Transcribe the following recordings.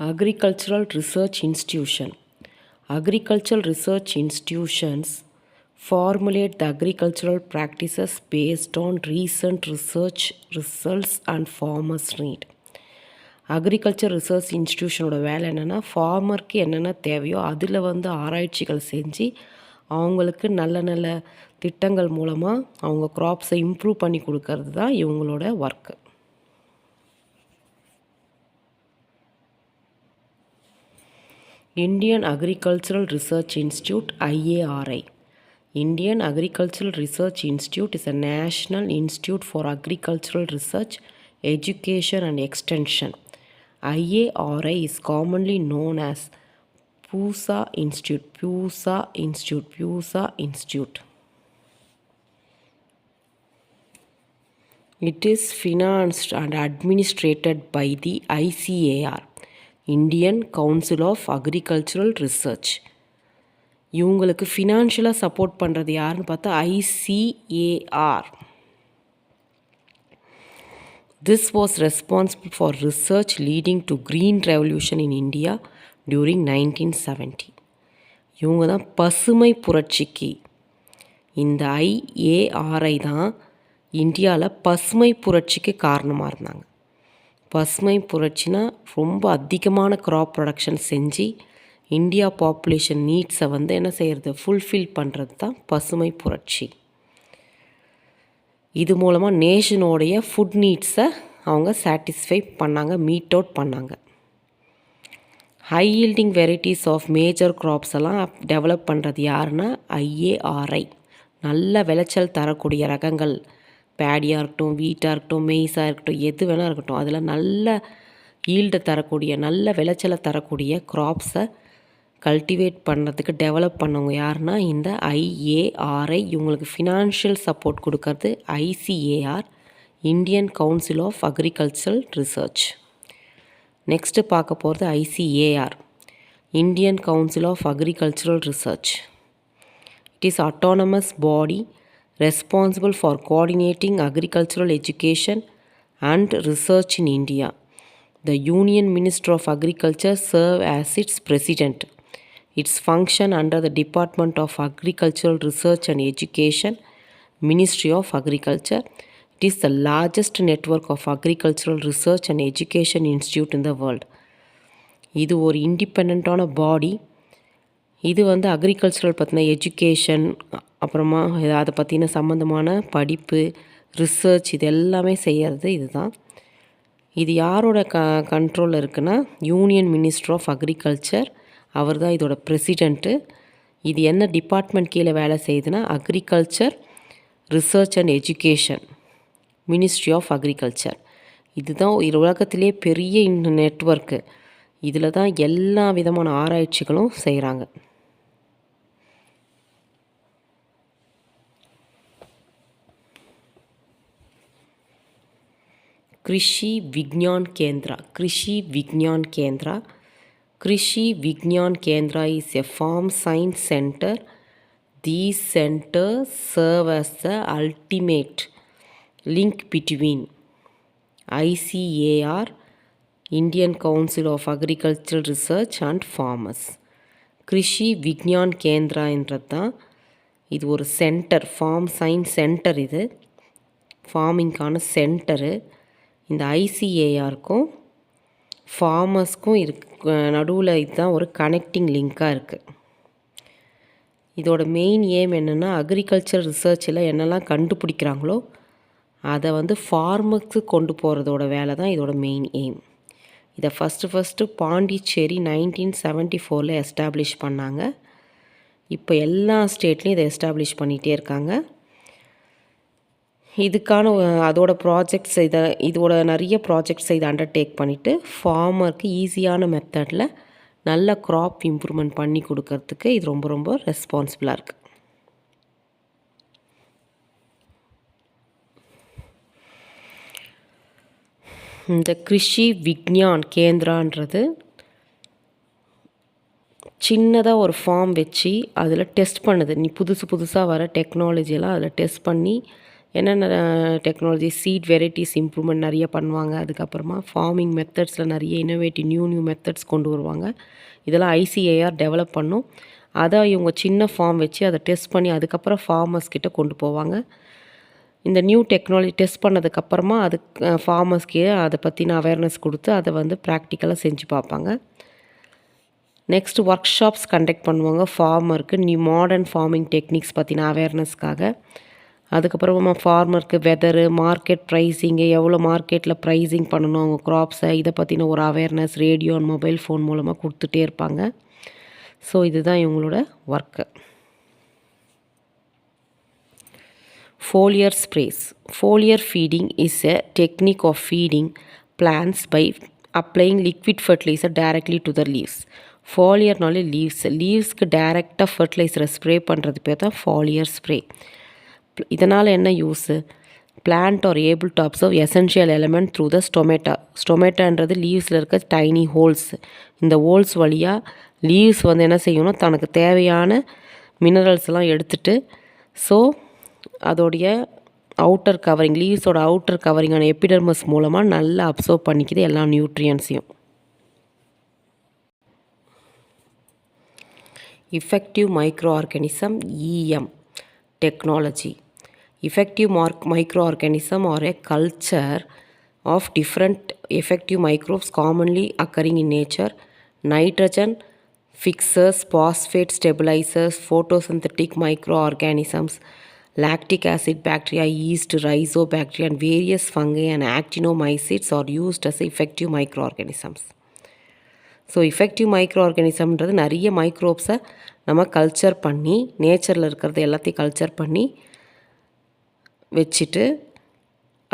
Agricultural Research Institution. Agricultural research institutions formulate the agricultural practices based on recent research results and farmers' need. Agriculture research இன்ஸ்டியூஷனோட வேலை என்னென்னா ஃபார்மருக்கு என்னென்ன தேவையோ அதில் ஆராய்ச்சிகள் செஞ்சு அவங்களுக்கு நல்ல நல்ல திட்டங்கள் மூலமாக அவங்க க்ராப்ஸை இம்ப்ரூவ் பண்ணி கொடுக்கறது தான் இவங்களோட work. Indian Agricultural Research Institute IARI. Indian Agricultural Research Institute is a national institute for agricultural research, education and extension. IARI is commonly known as PUSA Institute. It is financed and administered by the ICAR, Indian Council of Agricultural Research. இவங்களுக்கு ஃபினான்ஷியலாக support பண்ணுறது யாருன்னு பார்த்தா ICAR. This was responsible for research leading to Green Revolution in India during 1970. இவங்க தான் பசுமை புரட்சிக்கு, இந்த IARI தான் இந்தியாவில் பசுமை புரட்சிக்கு காரணமாக இருந்தாங்க. பசுமை புரட்சினா ரொம்ப அதிகமான க்ராப் ப்ரொடக்ஷன் செஞ்சு இந்தியா பாப்புலேஷன் நீட்ஸை என்ன செய்கிறது, ஃபுல்ஃபில் பண்ணுறது தான் பசுமை புரட்சி. இது மூலமாக நேஷனோடைய ஃபுட் நீட்ஸை அவங்க சாட்டிஸ்ஃபை பண்ணாங்க, மீட் அவுட் பண்ணாங்க. High yielding varieties of major crops எல்லாம் டெவலப் பண்ணுறது யாருன்னா IARI. நல்ல விளைச்சல் தரக்கூடிய ரகங்கள், பேடியாக இருக்கட்டும், வீட்டாக இருக்கட்டும், மெய்ஸாக இருக்கட்டும், எது வேணால் இருக்கட்டும், அதில் நல்ல ஈல்டை தரக்கூடிய, நல்ல விளைச்சலை தரக்கூடிய க்ராப்ஸை கல்டிவேட் பண்ணுறதுக்கு டெவலப் பண்ணவங்க யாருன்னா இந்த IARI. இவங்களுக்கு ஃபினான்ஷியல் சப்போர்ட் கொடுக்கறது ICAR, Indian council of agricultural research. Next பார்க்க போகிறது ICAR, Indian council of agricultural research. It is autonomous body responsible for coordinating agricultural education and research in India. The Union Minister of Agriculture serves as its president. Its function under the Department of Agricultural Research and Education, Ministry of Agriculture. It is the largest network of agricultural research and education institute in the world. இது ஒரு இண்டிபெண்ட்டான பாடி. இது agricultural பற்றின education, அப்புறமா அதை பற்றின சம்மந்தமான படிப்பு, research, இது எல்லாமே செய்கிறது இது தான். இது யாரோட கண்ட்ரோலில் இருக்குன்னா யூனியன் மினிஸ்டர் ஆஃப் அக்ரிகல்ச்சர், அவர் தான் இதோட பிரசிடெண்ட்டு. இது என்ன டிபார்ட்மெண்ட் கீழே வேலை செய்யுதுன்னா agriculture research and education, ministry of agriculture. இதுதான் உலகத்திலே பெரிய நெட்வொர்க்கு. இதில் தான் எல்லா விதமான ஆராய்ச்சிகளும் செய்கிறாங்க. कृषि विज्ञान केंद्र. कृषि विज्ञान केंद्र. कृषि विज्ञान केंद्र is a farm science center. These centers serve as the ultimate link between ICAR, Indian Council of Agricultural Research and farmers. Krishi Vigyan Kendra என்றது தான் இது ஒரு சென்டர், ஃபார்ம் சயின்ஸ் சென்டர். இது ஃபார்மிங்கான சென்டரு. இந்த ICARக்கும் ஃபார்மர்ஸ்க்கும் நடுவில் இதுதான் ஒரு கனெக்டிங் லிங்காக இருக்குது. இதோட மெயின் எய்ம் என்னென்னா அக்ரிகல்ச்சர் ரிசர்ச்சில் என்னெல்லாம் கண்டுபிடிக்கிறாங்களோ அதை ஃபார்மர்ஸுக்கு கொண்டு போகிறதோட வேலை தான் இதோட மெயின் எய்ம். இதை ஃபஸ்ட்டு பாண்டிச்சேரி 1974 எஸ்டாப்ளிஷ் பண்ணாங்க. இப்போ எல்லா ஸ்டேட்லேயும் இதை எஸ்டாப்ளிஷ் பண்ணிகிட்டே இருக்காங்க. இதுக்கான அதோட ப்ராஜெக்ட்ஸ் இதோட நிறைய ப்ராஜெக்ட்ஸை இதை அண்டர்டேக் பண்ணிவிட்டு ஃபார்மருக்கு ஈஸியான மெத்தடில் நல்ல க்ராப் இம்ப்ரூவ்மெண்ட் பண்ணி கொடுக்கறதுக்கு இது ரொம்ப ரொம்ப ரெஸ்பான்சிபிளாக இருக்குது. இந்த கிருஷி விக்ஞான் கேந்திரான்றது சின்னதாக ஒரு ஃபார்ம் வச்சு அதில் டெஸ்ட் பண்ணுது. நீ புதுசாக வர டெக்னாலஜியெல்லாம் அதில் டெஸ்ட் பண்ணி என்னென்ன டெக்னாலஜி, சீட் வெரைட்டிஸ் இம்ப்ரூவ்மெண்ட் நிறைய பண்ணுவாங்க. அதுக்கப்புறமா ஃபார்மிங் மெத்தட்ஸில் நிறைய இன்னோவேட்டிவ் நியூ மெத்தட்ஸ் கொண்டு வருவாங்க. இதெல்லாம் ஐசிஏஆர் டெவலப் பண்ணும். அதை இவங்க சின்ன ஃபார்ம் வச்சு அதை டெஸ்ட் பண்ணி அதுக்கப்புறம் ஃபார்மர்ஸ் கிட்ட கொண்டு போவாங்க. இந்த நியூ டெக்னாலஜி டெஸ்ட் பண்ணதுக்கப்புறமா அதுக்கு ஃபார்மர்ஸ்க்கு அதை பற்றின அவேர்னஸ் கொடுத்து அதை வந்து ப்ராக்டிக்கலாக செஞ்சு பார்ப்பாங்க. நெக்ஸ்ட் ஒர்க் ஷாப்ஸ் கண்டக்ட் பண்ணுவாங்க ஃபார்மருக்கு மாடர்ன் ஃபார்மிங் டெக்னிக்ஸ் பற்றின அவேர்னஸ்க்காக. அதுக்கப்புறமா ஃபார்மருக்கு வெதரு, மார்க்கெட் ப்ரைஸிங்கு, எவ்வளோ மார்க்கெட்டில் ப்ரைஸிங் பண்ணணும் அவங்க க்ராப்ஸை, இதை பற்றின ஒரு awareness radio and mobile phone மூலமாக கொடுத்துட்டே இருப்பாங்க. ஸோ இதுதான் இவங்களோட work. Foliar sprays. Foliar feeding is a technique of feeding plants by applying liquid fertilizer directly to the leaves. Foliarனாலே லீவ்ஸ்க்கு டைரெக்டாக ஃபர்டிலைசரை ஸ்ப்ரே பண்ணுறது பேர் தான் ஃபாலியர் ஸ்ப்ரே. இதனால் என்ன use? Plant are able to absorb essential element through the ஸ்டொமேட்டான்றது லீவ்ஸில் இருக்க tiny holes. இந்த ஹோல்ஸ் வழியாக லீவ்ஸ் வந்து என்ன செய்யணும், தனக்கு தேவையான மினரல்ஸ் எல்லாம் எடுத்துட்டு ஸோ அதோடைய அவுட்டர் கவரிங், லீவ்ஸோட அவுட்டர் கவரிங்கான எபிடர்மஸ் மூலமாக நல்லா அப்சர்வ் பண்ணிக்குது எல்லா நியூட்ரியன்ஸையும். Effective microorganism EM technology. Effective microorganism are a culture of different effective microbes commonly occurring in nature. Nitrogen fixers, phosphate stabilizers, photosynthetic microorganisms, lactic acid bacteria, yeast, rhizobacteria and various fungi and actinomycetes are used as effective microorganisms. So effective micro ஆர்கானிசம்ன்றது நிறைய மைக்ரோப்ஸை நம்ம culture பண்ணி, நேச்சரில் இருக்கிறது எல்லாத்தையும் culture பண்ணி வச்சுட்டு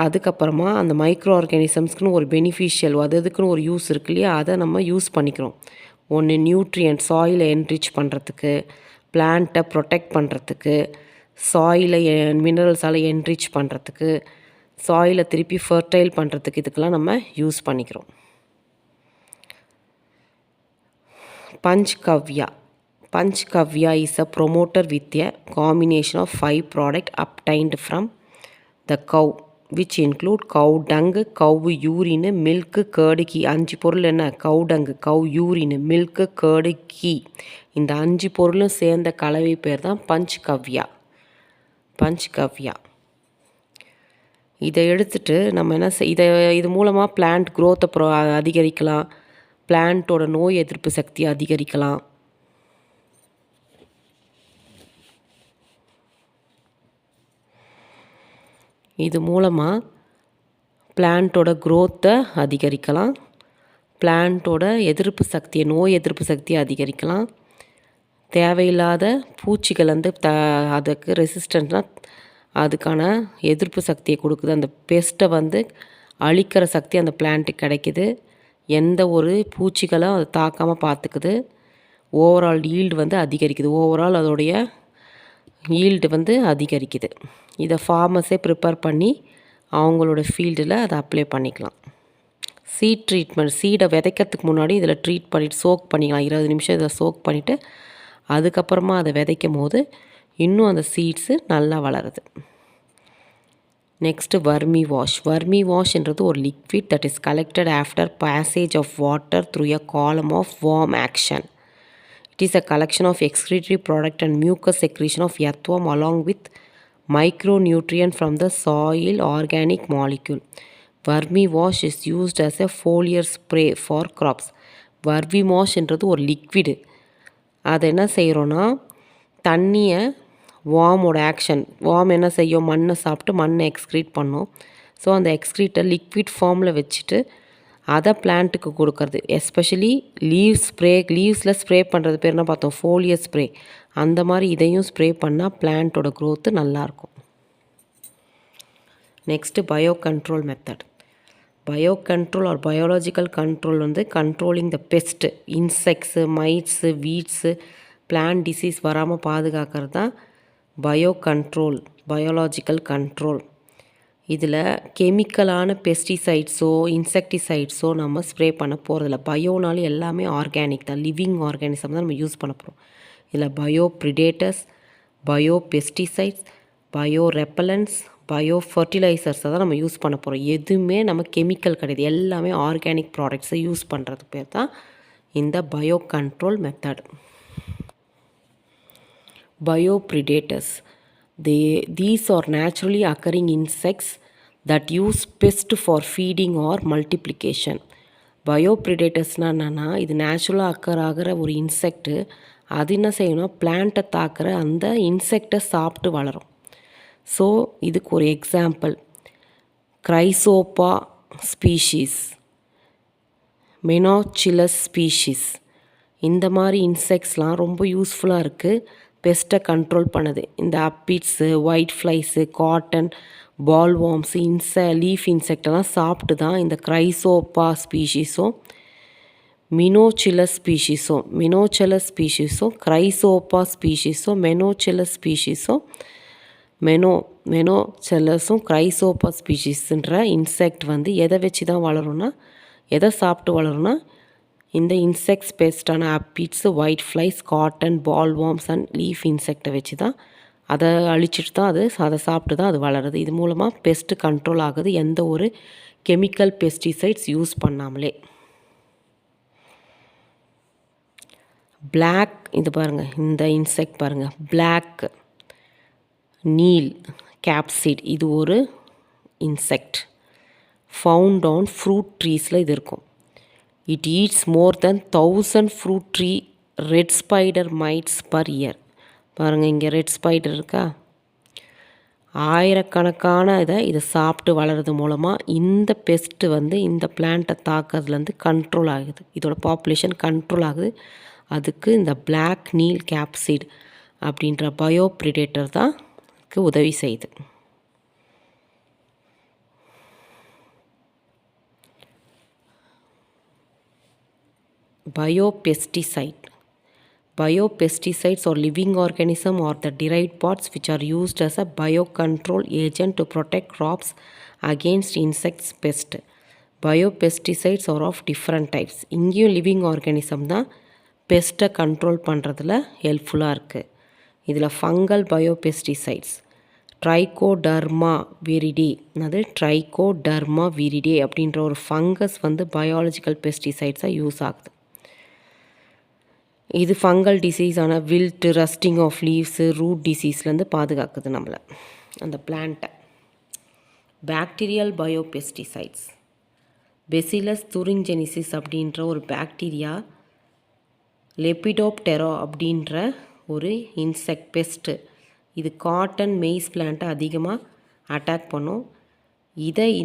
அதுக்கப்புறமா அந்த மைக்ரோ ஆர்கானிசம்ஸ்க்குன்னு ஒரு பெனிஃபிஷியல் அதுக்குன்னு ஒரு யூஸ் இருக்கு இல்லையா, அதை நம்ம யூஸ் பண்ணிக்கிறோம். ஒன்று நியூட்ரியன்ட் சாயிலை என்ரிச் பண்ணுறதுக்கு, பிளான்ட்டை ப்ரொடெக்ட் பண்ணுறதுக்கு, சாயிலை மினரல்ஸால் என்ரிச் பண்ணுறதுக்கு, சாயிலை திருப்பி ஃபர்டைல் பண்ணுறதுக்கு, இதுக்கெல்லாம் நம்ம யூஸ் பண்ணிக்கிறோம். Panchgavya is a promoter with a combination of 5 products obtained from the cow, which include cow dung, cow urine, milk, curd, ghee. 5 பொருள் என்ன? cow dung, cow urine, milk, curd, ghee. இந்த 5 பொருளும் சேர்ந்த கலவை பேர் தான் பஞ்ச்கவ்யா. இதை எடுத்துட்டு நம்ம என்ன இது மூலமாக பிளான்ட் க்ரோத்தை அதிகரிக்கலாம், பிளான்ட்டோட நோய் எதிர்ப்பு சக்தியை அதிகரிக்கலாம். இது மூலமாக பிளான்ட்டோட க்ரோத்தை அதிகரிக்கலாம், பிளான்ட்டோட நோய் எதிர்ப்பு சக்தியை அதிகரிக்கலாம். தேவையில்லாத பூச்சிகள் வந்து அதுக்கு ரெசிஸ்டன்ட்னால் அதுக்கான எதிர்ப்பு சக்தியை கொடுக்குது. அந்த பெஸ்ட்டை வந்து அழிக்கிற சக்தி அந்த பிளான்ட்டுக்கு கிடைக்குது. எந்த ஒரு பூச்சிகளும் அதை தாக்காமல் பார்த்துக்குது. ஓவரால் ஈல்டு வந்து அதிகரிக்குது. ஓவரால் அதோடைய ஈல்டு வந்து அதிகரிக்குது. இதை ஃபார்மர்ஸே ப்ரிப்பேர் பண்ணி அவங்களோட ஃபீல்டில் அதை அப்ளை பண்ணிக்கலாம். சீட் ட்ரீட்மெண்ட், சீடை விதைக்கிறதுக்கு முன்னாடி இதில் ட்ரீட் பண்ணிவிட்டு சோக் பண்ணிக்கலாம். 20 நிமிஷம் இதில் சோக் பண்ணிவிட்டு அதுக்கப்புறமா அதை விதைக்கும் போது இன்னும் அந்த சீட்ஸு நல்லா வளருது. நெக்ஸ்ட்டு வர்மி வாஷ்ன்றது ஒரு liquid that is collected after passage of water through a column of worm action. It is a collection of excretory product and mucus secretion of earthworm along with micronutrient from the soil organic molecule. Vermi wash is used as a foliar spray for crops. Vermi washன்றது ஒரு liquid. அதை என்ன செய்கிறோன்னா, தண்ணியை வார்மோட action, warm என்ன செய்யும், மண்ணை சாப்பிட்டு மண்ணை எக்ஸ்க்ரீட் பண்ணும். ஸோ அந்த எக்ஸ்க்ரீட்டை லிக்விட் ஃபார்மில் வச்சுட்டு அதை பிளான்ட்டுக்கு கொடுக்கறது. எஸ்பெஷலி லீவ்ஸில் ஸ்ப்ரே பண்ணுறது பேர் என்ன பார்த்தோம், ஃபோலியர் ஸ்ப்ரே. அந்த மாதிரி இதையும் ஸ்ப்ரே பண்ணால் பிளான்ட்டோட க்ரோத்து நல்லாயிருக்கும். Next bio control method. Bio control or biological control வந்து controlling the pest, insects, mites, weeds, plant disease வராமல் பாதுகாக்கிறது தான் பயோ கண்ட்ரோல், பயாலஜிக்கல் கண்ட்ரோல். இதில் கெமிக்கலான பெஸ்டிசைட்ஸோ இன்செக்டிசைட்ஸோ நம்ம ஸ்ப்ரே பண்ண போகிறதில்ல. பயோனாலும் எல்லாமே ஆர்கானிக் தான், லிவிங் ஆர்கானிசம் தான் நம்ம யூஸ் பண்ண போகிறோம். இதில் bio predators, bio pesticides, bio repellents, bio ஃபர்டிலைசர்ஸை தான் நம்ம யூஸ் பண்ண போகிறோம். எதுவுமே நம்ம கெமிக்கல் கிடையாது, எல்லாமே ஆர்கானிக் ப்ராடக்ட்ஸை யூஸ் பண்ணுறது பேர் தான் இந்த bio control method. Bio predators, these are naturally occurring insects that use pest for feeding or multiplication. Bio ப்ரிடேட்டர்ஸ்னால் என்னென்னா, இது நேச்சுரலாக அக்கர் ஆகிற ஒரு இன்செக்ட்டு. அது என்ன செய்யணும், பிளான்ட்டை தாக்குற அந்த இன்செக்டை சாப்பிட்டு வளரும். ஸோ இதுக்கு ஒரு எக்ஸாம்பிள் கிரைசோப்பா ஸ்பீஷீஸ், மெனோச்சிலஸ் ஸ்பீஷீஸ், இந்த மாதிரி இன்செக்ட்ஸ்லாம் ரொம்ப யூஸ்ஃபுல்லாக இருக்குது, பெஸ்ட்டை கண்ட்ரோல் பண்ணுது. இந்த அப்பீட்ஸு, ஒயிட் ஃப்ளைஸு, காட்டன் பால்வார்ம்ஸு, லீஃப் இன்செக்டெல்லாம் சாப்பிட்டு தான் இந்த கிரைசோப்பா ஸ்பீஷீஸும் மினோச்சிலஸ் ஸ்பீஷீஸும் கிரைசோப்பா ஸ்பீஷீஸும் மெனோச்செல்லஸும் கிரைசோப்பா ஸ்பீஷீஸ்ன்ற இன்செக்ட் வந்து எதை வச்சு தான் வளரும்னா, எதை சாப்பிட்டு வளரும்னா, இந்த இன்செக்ட்ஸ் பெஸ்ட்டான aphids, white flies, cotton bollworms and leaf இன்செக்டை வச்சு தான், அதை அழிச்சிட்டு தான் அதை சாப்பிட்டு தான் அது வளருது. இது மூலமாக பெஸ்ட்டு கண்ட்ரோல் ஆகுது, எந்த ஒரு கெமிக்கல் பெஸ்டிசைட்ஸ் யூஸ் பண்ணாமலே. பிளாக், இது பாருங்கள், இந்த இன்செக்ட் பாருங்கள், பிளாக் நீல் கேப்சிட், இது ஒரு இன்செக்ட். ஃபவுண்ட் ஆன் ஃப்ரூட் ட்ரீஸில் இது இருக்கும். It eats more then 1000 fruit tree red spider mites per year. பாருங்கள், இங்கே ரெட் ஸ்பைடர் இருக்கா, ஆயிரக்கணக்கான இதை சாப்பிட்டு வளர்கிறது மூலமாக இந்த பெஸ்ட்டு வந்து இந்த பிளான்ட்டை தாக்கிறதுலேருந்து கண்ட்ரோல் ஆகுது, இதோட பாப்புலேஷன் கண்ட்ரோல் ஆகுது. அதுக்கு இந்த பிளாக் நீல் கேப்சிட் அப்படின்ற பயோ ப்ரிடேட்டர் தான் உதவி செய்யுது. Biopesticides or living organism or the derived parts which are used as a biocontrol agent to protect crops against insects pest. Biopesticides are of different types. இங்கேயும் living organism தான் பெஸ்ட்டை control பண்ணுறதுல ஹெல்ப்ஃபுல்லாக இருக்குது. இதில் ஃபங்கல் பயோபெஸ்டிசைட்ஸ், ட்ரைகோடர்மா விரிடே அப்படின்ற ஒரு fungus வந்து பயாலஜிக்கல் பெஸ்டிசைட்ஸாக யூஸ் ஆகுது. இது ஃபங்கல் டிசீஸான wilt, rusting of leaves, root டிசீஸ்லேருந்து பாதுகாக்குது நம்மளை, அந்த பிளான்ட்டை. பாக்டீரியல் பயோபெஸ்டிசைட்ஸ், பெசிலஸ் துரிஞ்செனிசிஸ் அப்படின்ற ஒரு பாக்டீரியா, லெபிடோப்டெரா அப்படின்ற ஒரு இன்செக்ட் பெஸ்ட்டு, இது காட்டன் மெய்ஸ் பிளான்ட்டை அதிகமாக அட்டாக் பண்ணும்.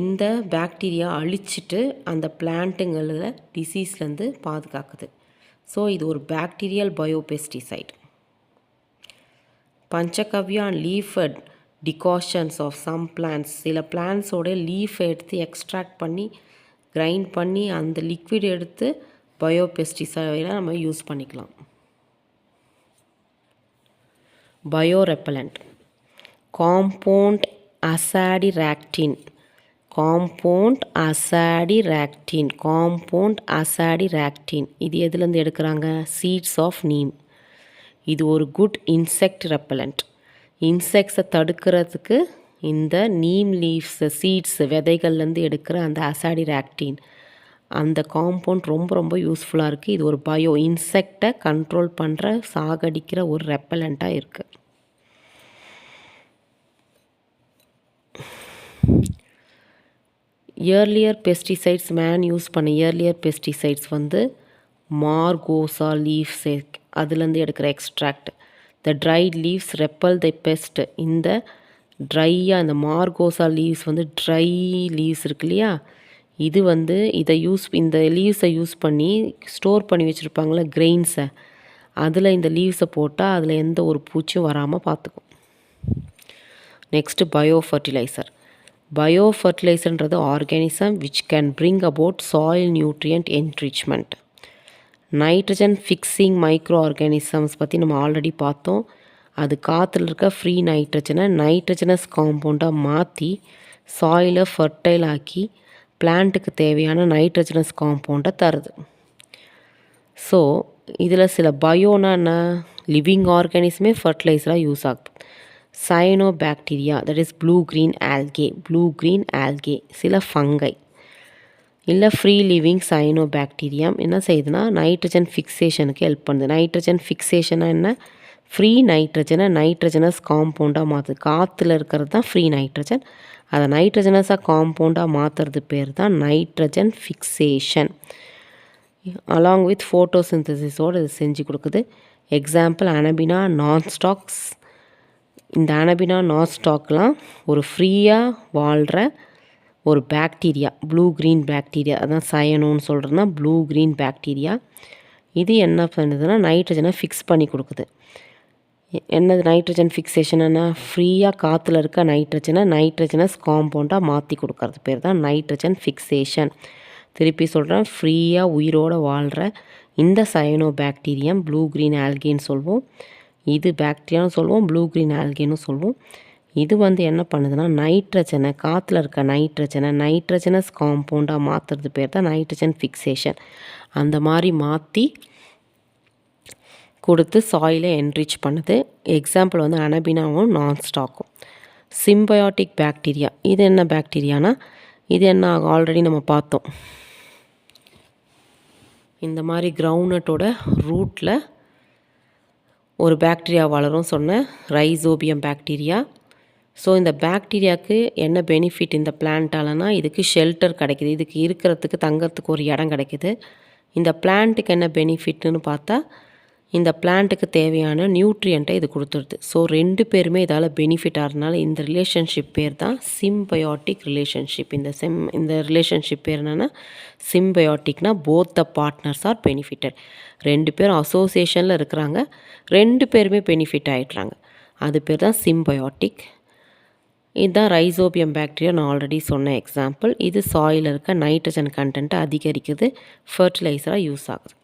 இந்த பாக்டீரியா அழிச்சிட்டு அந்த பிளான்ட்டுங்களில் டிசீஸ்லேருந்து பாதுகாக்குது. ஸோ இது ஒரு bacterial biopesticide. Panchagavya and leaf decoctions of some plants, சில பிளான்ட்ஸோட லீஃப் எடுத்து எக்ஸ்ட்ராக்ட் பண்ணி கிரைண்ட் பண்ணி அந்த லிக்விட் எடுத்து பயோபெஸ்டிசைடாக நம்ம யூஸ் பண்ணிக்கலாம். பயோ ரெப்பலண்ட், காம்பவுண்ட் அசாடிராக்டின், இது எதுலேருந்து எடுக்கிறாங்க, சீட்ஸ் ஆஃப் நீம். இது ஒரு குட் இன்செக்ட் ரெப்பலண்ட். இன்செக்ட்ஸை தடுக்கிறதுக்கு இந்த நீம் லீவ்ஸ், சீட்ஸ், விதைகள்லேருந்து எடுக்கிற அந்த அசாடிராக்டின் அந்த காம்பவுண்ட் ரொம்ப ரொம்ப யூஸ்ஃபுல்லாக இருக்குது. இது ஒரு பயோ இன்செக்டை கண்ட்ரோல் பண்ணுற, சாகடிக்கிற ஒரு ரெப்பலண்ட்டாக இருக்குது. இயர்லியர் பெஸ்டிசைட்ஸ், மேன் யூஸ் பண்ண இயர்லியர் பெஸ்டிசைட்ஸ் வந்து மார்கோசா லீவ்ஸ், அதுலேருந்து எடுக்கிற extract. The dried leaves repel the pest. இந்த ட்ரையாக இந்த மார்கோசா லீவ்ஸ் வந்து ட்ரை லீவ்ஸ் இருக்கு இல்லையா, இது வந்து இந்த லீவ்ஸை யூஸ் பண்ணி ஸ்டோர் பண்ணி வச்சுருப்பாங்களே கிரெயின்ஸை, அதில் இந்த லீவ்ஸை போட்டால் அதில் எந்த ஒரு பூச்சியும் வராமல் பார்த்துக்கும். நெக்ஸ்ட்டு பயோ ஃபர்டிலைசர்ன்றது organism which can bring about soil nutrient enrichment. Nitrogen fixing micro organisms பற்றி நம்ம ஆல்ரெடி பார்த்தோம். அது காற்றுல இருக்க ஃப்ரீ நைட்ரஜனஸ் காம்பவுண்டாக மாற்றி சாயிலை ஃபர்டைல் ஆக்கி பிளான்ட்டுக்கு தேவையான நைட்ரஜனஸ் காம்பவுண்டை தருது. ஸோ இதில் சில பயோனா லிவிங் ஆர்கானிசமே ஃபர்டிலைசராக யூஸ் ஆகுது. Cyanobacteria that is blue green algae சில ஃபங்கை இல்லை ஃப்ரீ லிவிங் சயனோபாக்டீரியம் என்ன செய்யுதுன்னா நைட்ரஜன் ஃபிக்சேஷனுக்கு ஹெல்ப் பண்ணுது. நைட்ரஜன் ஃபிக்சேஷனாக என்ன, ஃப்ரீ நைட்ரஜனஸ் காம்பவுண்டாக மாற்றுது. காற்றுல இருக்கிறது தான் ஃப்ரீ நைட்ரஜன், அதை நைட்ரஜனஸாக காம்பவுண்டாக மாற்றுறது பேர் தான் நைட்ரஜன் ஃபிக்சேஷன். அலாங் வித் ஃபோட்டோசிந்தசிஸோடு இது செஞ்சு கொடுக்குது. எக்ஸாம்பிள் அனபினா நான்ஸ்டாக்ஸ். இந்த அனபினா நான்ஸ்டாக்லாம் ஒரு ஃப்ரீயாக வாழ்கிற ஒரு பாக்டீரியா, ப்ளூ க்ரீன் பாக்டீரியா, அதான் சயனோன்னு சொல்கிறேன்னா ப்ளூ க்ரீன் பாக்டீரியா. இது என்ன பண்ணுதுன்னா நைட்ரஜனை ஃபிக்ஸ் பண்ணி கொடுக்குது. என்னது நைட்ரஜன் ஃபிக்சேஷன்னா, ஃப்ரீயாக காற்றுல இருக்க நைட்ரஜனஸ் காம்பவுண்டாக மாற்றி கொடுக்கறது பேர் தான் நைட்ரஜன் ஃபிக்சேஷன். திருப்பி சொல்கிறேன், ஃப்ரீயாக உயிரோடு வாழ்கிற இந்த சயனோபாக்டீரியம் ப்ளூ க்ரீன் ஆல்கேன்னு சொல்வோம். இது பாக்டீரியான்னு சொல்லுவோம், ப்ளூ க்ரீன் ஆல்கேன்னு சொல்லுவோம். இது என்ன பண்ணுதுன்னா நைட்ரஜனை, காற்றுல இருக்க நைட்ரஜனஸ் காம்பவுண்டாக மாற்றுறது பேர் தான் நைட்ரஜன் ஃபிக்சேஷன். அந்த மாதிரி மாற்றி கொடுத்து சாயிலை என்ரிச் பண்ணுது. எக்ஸாம்பிள் அனபினாவும் நான்ஸ்டாக்கும். சிம்பயாட்டிக் பாக்டீரியா, இது என்ன பாக்டீரியானா, இது என்ன ஆகும், ஆல்ரெடி நம்ம பார்த்தோம். இந்த மாதிரி கிரவுண்ட்நட்டோட ரூட்டில் ஒரு பாக்டீரியா வளரும் சொன்ன ரைசோபியம் பாக்டீரியா. ஸோ இந்த பாக்டீரியாவுக்கு என்ன பெனிஃபிட் இந்த பிளான்ட்டாலனா, இதுக்கு ஷெல்டர் கிடைக்கிது, இதுக்கு இருக்கிறதுக்கு தங்கறதுக்கு ஒரு இடம் கிடைக்கிது. இந்த பிளான்ட்டுக்கு என்ன பெனிஃபிட்னு பார்த்தா, இந்த பிளான்ட்டுக்கு தேவையான நியூட்ரியண்ட்டை இது கொடுத்துருது. ஸோ ரெண்டு பேருமே இதால் பெனிஃபிட் ஆகிறதுனால இந்த ரிலேஷன்ஷிப் பேர் தான் சிம்பயாட்டிக் ரிலேஷன்ஷிப். இந்த ரிலேஷன்ஷிப் பேர் என்னென்னா சிம்பயாட்டிக்னா both the partners are benefited. ரெண்டு பேரும் அசோசியேஷனில் இருக்கிறாங்க, ரெண்டு பேருமே பெனிஃபிட் ஆகிடுறாங்க, அது பேர் தான் சிம்பயாட்டிக். இதுதான் ரைசோபியம் பாக்டீரியா, நான் ஆல்ரெடி சொன்ன எக்ஸாம்பிள். இது சாயில் இருக்க நைட்ரஜன் கண்டென்ட்டை அதிகரிக்குது, ஃபர்டிலைசராக யூஸ் ஆகுது.